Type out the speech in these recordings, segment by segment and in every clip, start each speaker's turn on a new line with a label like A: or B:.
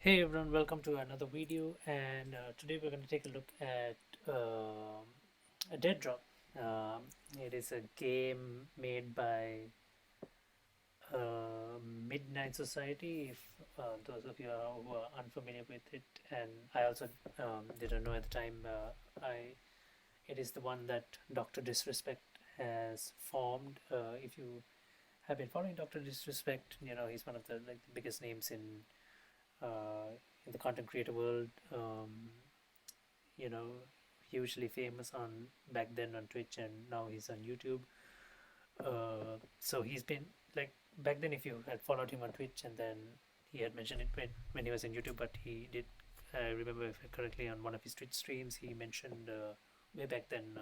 A: Hey everyone, welcome to another video, and today we're going to take a look at a Dead Drop. It is a game made by Midnight Society. If those of you who are unfamiliar with it, and I also didn't know at the time, it is the one that Dr. Disrespect has formed. If you have been following Dr. Disrespect, you know he's one of the the biggest names uh, in the content creator world. You know, hugely famous on back then on Twitch, and now he's on YouTube. So he's been like back then, if you had followed him on Twitch, and then he had mentioned it when he was in YouTube, but he did. I remember if correctly on one of his Twitch streams, he mentioned way back then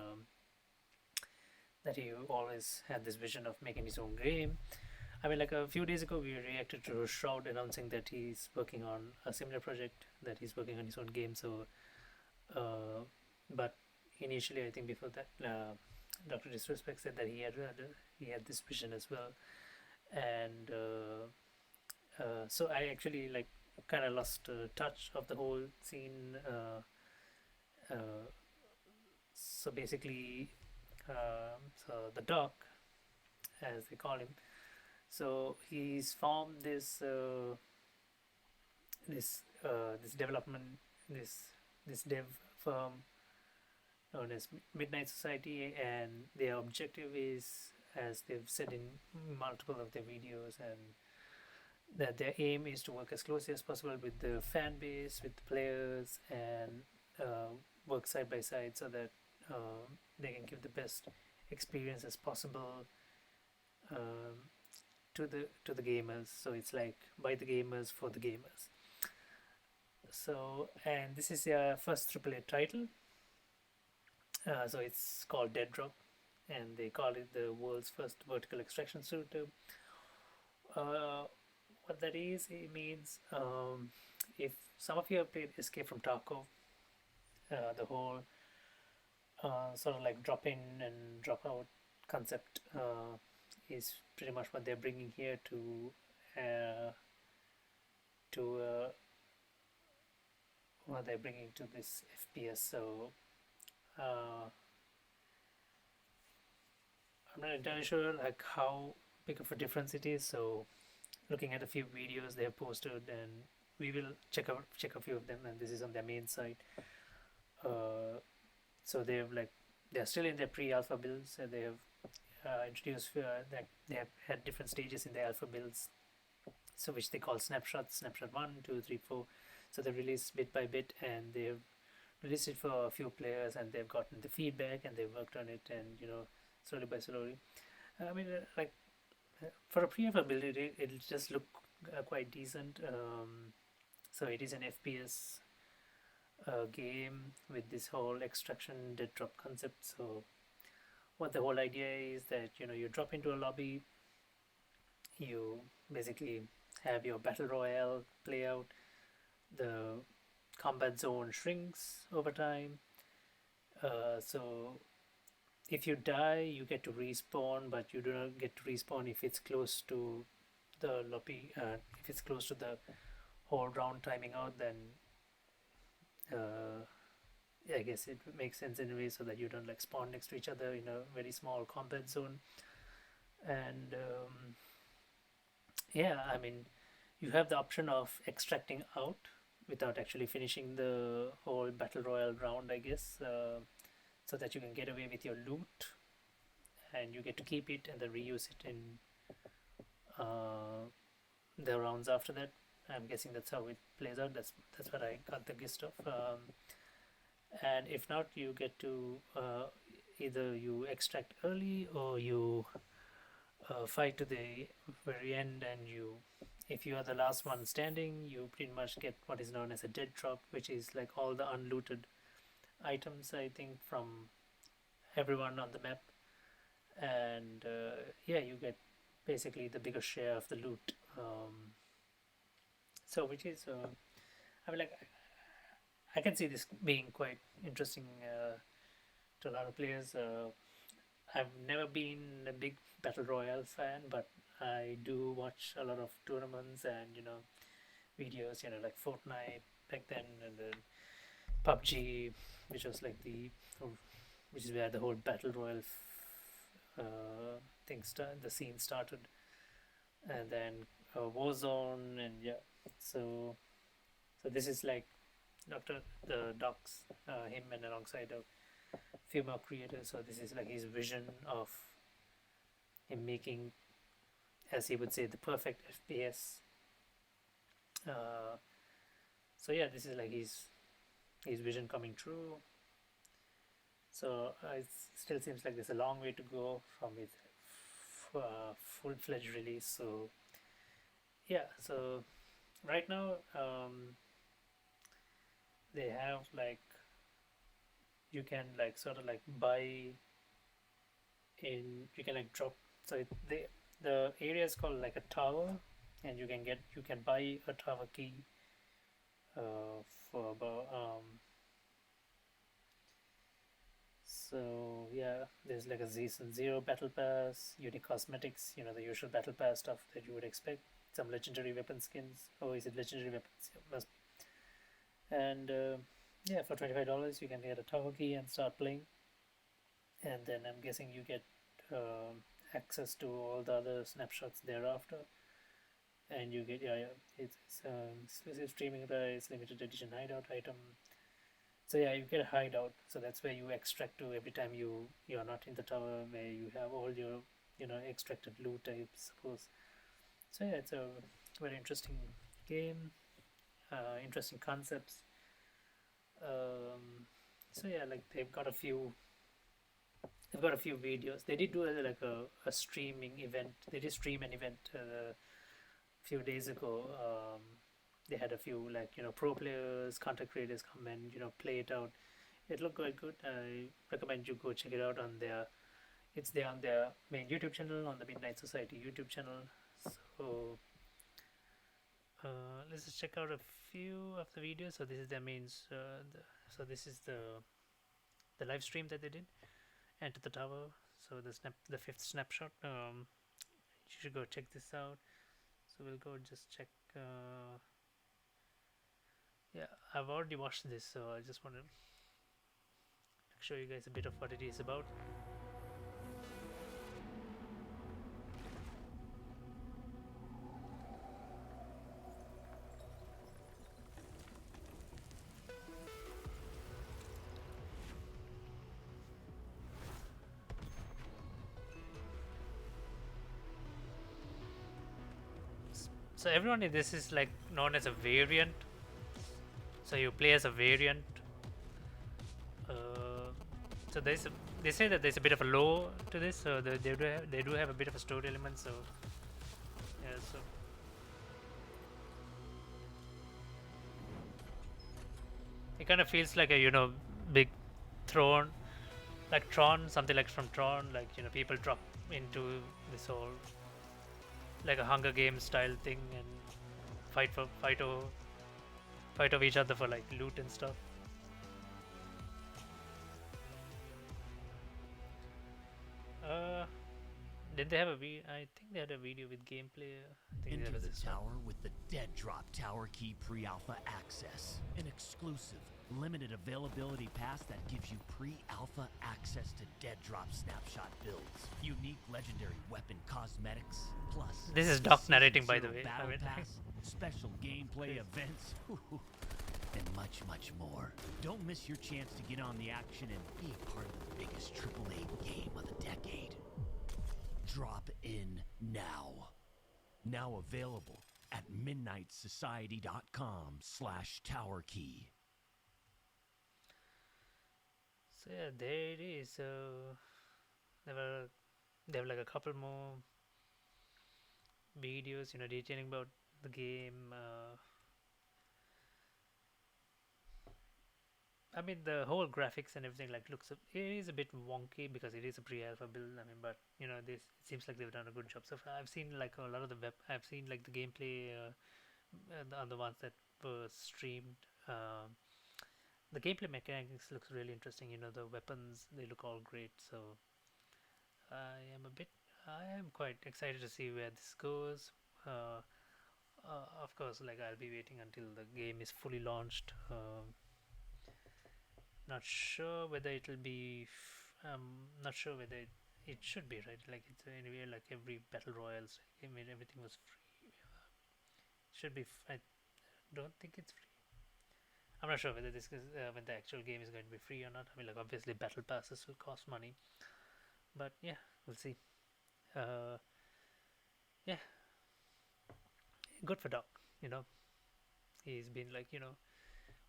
A: that he always had this vision of making his own game. I mean, like a few days ago, we reacted to Shroud announcing that he's working on a similar project, that he's working on his own game. So, but initially, I think before that, Dr. Disrespect said that he had this vision as well, and so I actually like kind of lost touch of the whole scene. Uh, so basically, so the doc, as they call him, so he's formed this development this this dev firm known as Midnight Society, and their objective is, as they've said in multiple of their videos, and that their aim is to work as closely as possible with the fan base, with the players, and work side by side so that they can give the best experience as possible um, to the gamers. So it's like by the gamers for the gamers. So, and this is their first AAA title. So it's called DEADROP, and they call it the world's first vertical extraction shooter. What that is, it means if some of you have played Escape from Tarkov, the whole sort of like drop in and drop out concept is pretty much what they're bringing here uh, to what they're bringing to this FPS. So uh, I'm not entirely sure like how big of a difference it is. So looking at a few videos they have posted, and we will check a few of them, and this is on their main site. So they're still in their pre-alpha builds, and they have introduced that they have had different stages in the alpha builds, so which they call snapshots, snapshot 1, 2, 3, 4. So they release bit by bit, and they've released it for a few players, and they've gotten the feedback, and they've worked on it, and slowly by slowly. I mean, for a pre-alpha build, it'll just look quite decent. So it is an FPS game with this whole extraction dead drop concept. So what the whole idea is that you drop into a lobby, you basically have your battle royale play out. The combat zone shrinks over time. So if you die, you get to respawn, but you do not get to respawn if it's close to the lobby. If it's close to the whole round timing out, then yeah, I guess it makes sense in a way, so that you don't like spawn next to each other in a very small combat zone. And yeah, I mean, you have the option of extracting out without actually finishing the whole battle royale round, I guess, so that you can get away with your loot, and you get to keep it and then reuse it in the rounds after that. I'm guessing that's how it plays out. That's what I got the gist of. And if not, you get to either you extract early, or you fight to the very end, and if you are the last one standing, you pretty much get what is known as a dead drop, which is like all the unlooted items, I think, from everyone on the map. And yeah, you get basically the bigger share of the loot. So which is I mean, like, I can see this being quite interesting to a lot of players. I've never been a big battle royale fan, but I do watch a lot of tournaments, and videos, like Fortnite back then, and then PUBG, which was like which is where the whole battle royale the scene started, and then Warzone, and yeah, so this is like Doctor the Docs, him and alongside a few more creators. So this is like his vision of him making, as he would say, the perfect FPS. Uh, so yeah, this is like his vision coming true. So it still seems like there's a long way to go from his full-fledged release. So yeah, so right now they have like, you can like sort of like buy in, you can like drop. So the area is called like a tower, and you can buy a tower key for about so yeah, there's like a season 0 battle pass, unique cosmetics, the usual battle pass stuff that you would expect, some legendary weapon skins. Oh, is it legendary weapons? Yeah, must be. And yeah, for $25 you can get a tower key and start playing, and then I'm guessing you get access to all the other snapshots thereafter, and you get, yeah, it's exclusive streaming rights, limited edition hideout item. So yeah, you get a hideout, so that's where you extract to every time you're not in the tower, where you have all your extracted loot, I suppose. So yeah, it's a very interesting game, interesting concepts. So yeah, like they've got a few videos. They did do like a streaming event. They did stream an event a few days ago. They had a few like pro players, content creators come and play it out. It looked quite good. I recommend you go check it out on their. It's there on their main YouTube channel, on the Midnight Society YouTube channel. So let's just check out a few of the videos. So this is their main. So this is the live stream that they did. Enter the tower. So the fifth snapshot. You should go check this out. So we'll go just check. Yeah, I've already watched this, so I just want to show you guys a bit of what it is about. So everyone in this is like known as a variant. So you play as a variant. So they say that there's a bit of a lore to this. So they do have a bit of a story element. So yeah, so it kind of feels like a big throne, like Tron, something like from Tron. Like people drop into this whole like a Hunger Games style thing and fight over each other for like loot and stuff. Did they have I think they had a video with gameplay.
B: Enter the tower with the DEADROP Tower Key Pre-Alpha Access, an exclusive, limited availability pass that gives you pre-alpha access to DEADROP snapshot builds, unique legendary weapon cosmetics, plus
A: this is Doc narrating, by the way.
B: Pass, special gameplay events, and much, much more. Don't miss your chance to get on the action and be a part of the biggest AAA game of the decade. Drop in now. Now available at midnightsociety.com/towerkey.
A: So yeah, there it is. So they have like a couple more videos, detailing about the game. I mean, the whole graphics and everything it is a bit wonky because it is a pre-alpha build. I mean, but this, it seems like they've done a good job so far. I've seen like a lot of I've seen like the gameplay on the ones that were streamed. The gameplay mechanics looks really interesting. The weapons, they look all great. So I am quite excited to see where this goes. of course, like I'll be waiting until the game is fully launched. Not sure whether it'll be. Not sure whether it should be right. Like it's anyway, like every battle royals. I mean, everything was free. Should be. I don't think it's free. I'm not sure whether this is when the actual game is going to be free or not. I mean, like obviously battle passes will cost money, but yeah, we'll see. Uh, yeah, good for Doc. You know, he's been like one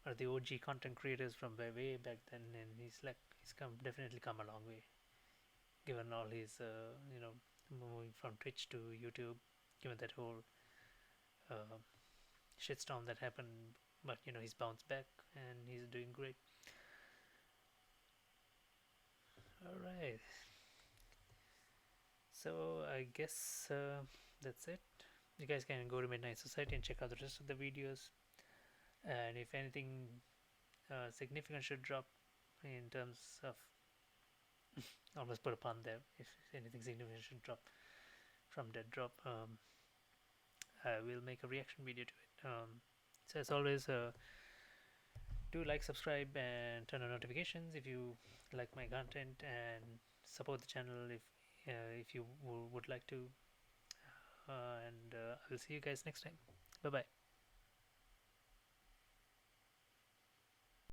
A: of the OG content creators from way back then, and he's definitely come a long way, given all his moving from Twitch to YouTube, given that whole uh, shitstorm that happened. But he's bounced back and he's doing great. All right, so I guess that's it. You guys can go to Midnight Society and check out the rest of the videos. And if anything significant should drop in terms of, almost put a pun there, if anything significant should drop from DEADROP, I will make a reaction video to it. So as always, do like, subscribe, and turn on notifications if you like my content, and support the channel if you would like to. And I'll see you guys next time. Bye bye.